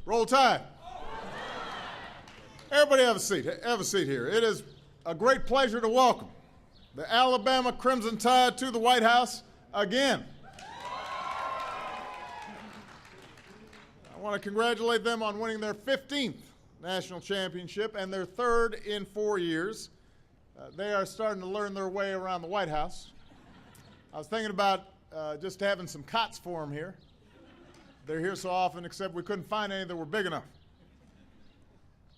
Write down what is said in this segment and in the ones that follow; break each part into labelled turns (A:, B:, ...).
A: Roll Tide. Everybody have a seat. Have a seat here. It is a great pleasure to welcome the Alabama Crimson Tide to the White House again. I want to congratulate them on winning their 15th national championship and their third in 4 years. They are starting to learn their way around the White House. I was thinking about just having some cots for them here. They're here so often, except we couldn't find any that were big enough.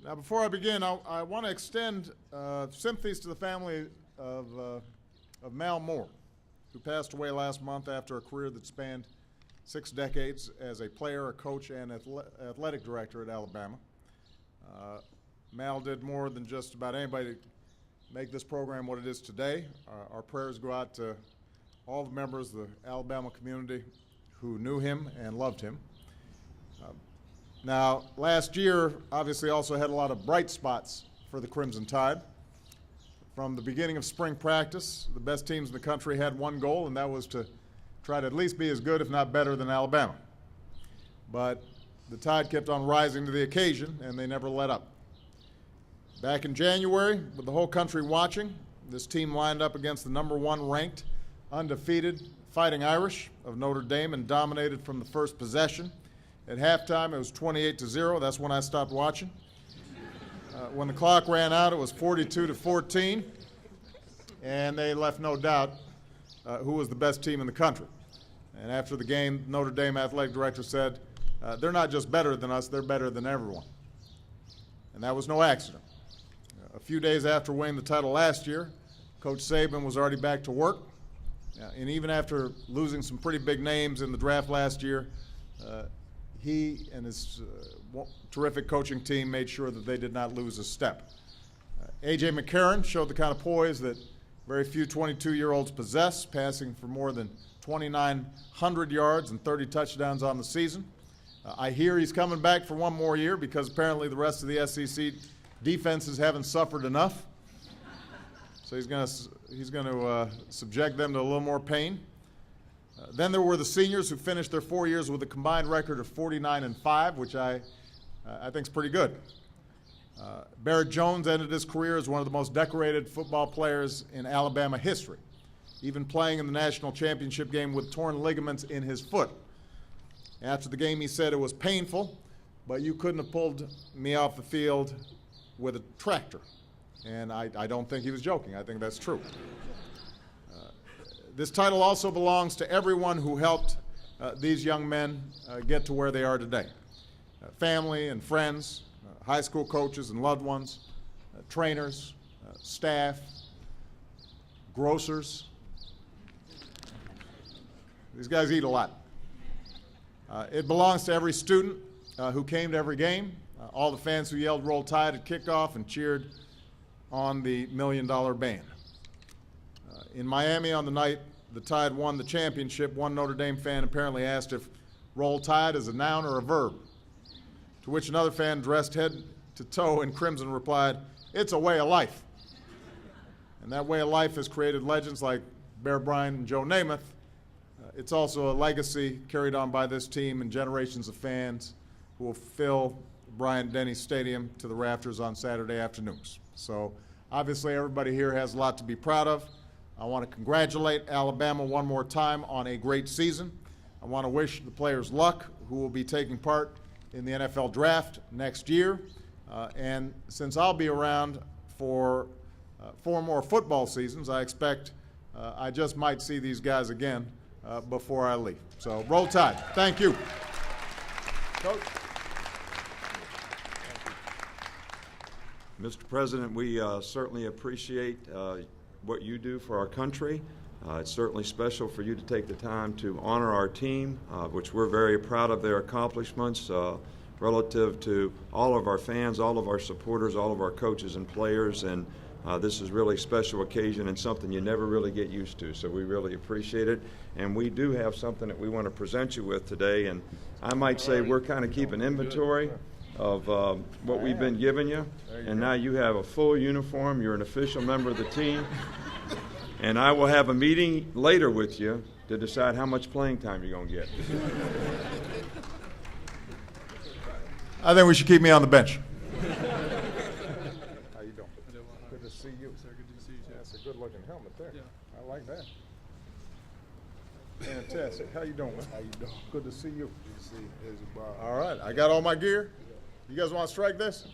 A: Now, before I begin, I want to extend sympathies to the family of Mal Moore, who passed away last month after a career that spanned 6 decades as a player, a coach, and athletic director at Alabama. Mal did more than just about anybody to make this program what it is today. Our prayers go out to all the members of the Alabama community who knew him and loved him. Now, last year obviously also had a lot of bright spots for the Crimson Tide. From the beginning of spring practice, the best teams in the country had one goal, and that was to try to at least be as good, if not better, than Alabama. But the Tide kept on rising to the occasion, and they never let up. Back in January, with the whole country watching, this team lined up against the #1 ranked, undefeated Fighting Irish of Notre Dame and dominated from the first possession. At halftime, it was 28-0. That's when I stopped watching. When the clock ran out, it was 42-14, and they left no doubt who was the best team in the country. And after the game, Notre Dame athletic director said, they're not just better than us, they're better than everyone. And that was no accident. A few days after winning the title last year, Coach Saban was already back to work. And even after losing some pretty big names in the draft last year, he and his terrific coaching team made sure that they did not lose a step. A.J. McCarron showed the kind of poise that very few 22-year-olds possess, passing for more than 2,900 yards and 30 touchdowns on the season. I hear he's coming back for one more year because apparently the rest of the SEC defenses haven't suffered enough. So he's going to subject them to a little more pain. Then there were the seniors who finished their 4 years with a combined record of 49-5, which I think is pretty good. Barrett Jones ended his career as one of the most decorated football players in Alabama history, even playing in the national championship game with torn ligaments in his foot. After the game, he said it was painful, but you couldn't have pulled me off the field with a tractor. And I don't think he was joking. I think that's true. This title also belongs to everyone who helped these young men get to where they are today. Family and friends, high school coaches and loved ones, trainers, staff, grocers. These guys eat a lot. It belongs to every student who came to every game, all the fans who yelled "Roll Tide" at kickoff and cheered on the $1 Million Band. In Miami on the night the Tide won the championship, one Notre Dame fan apparently asked if "Roll Tide" is a noun or a verb, to which another fan dressed head to toe in crimson replied, "It's a way of life." And that way of life has created legends like Bear Bryant and Joe Namath. It's also a legacy carried on by this team and generations of fans who will fill Bryant-Denny Stadium to the rafters on Saturday afternoons. So obviously everybody here has a lot to be proud of. I want to congratulate Alabama one more time on a great season. I want to wish the players luck who will be taking part in the NFL draft next year. And since I'll be around for 4 more football seasons, I expect I just might see these guys again before I leave. So Roll Tide. Thank you. Coach.
B: Mr. President, we certainly appreciate what you do for our country. It's certainly special for you to take the time to honor our team, which we're very proud of their accomplishments relative to all of our fans, all of our supporters, all of our coaches and players, and this is really a special occasion and something you never really get used to, so we really appreciate it. And we do have something that we want to present you with today, and I might say we're kind of keeping inventory of what we've been giving you, and now you have a full uniform. You're an official member of the team, and I will have a meeting later with you to decide how much playing time you're going to get.
A: I think we should keep me on the bench. How you doing? Good to see you.
C: Sir, good to see you, too.
A: That's a good-looking helmet there.
C: Yeah.
A: I like that. Fantastic. How you doing, man?
D: How you doing?
A: Good to see you.
D: You see, there's a bar.
A: All right, I got all my gear. You guys want to strike this?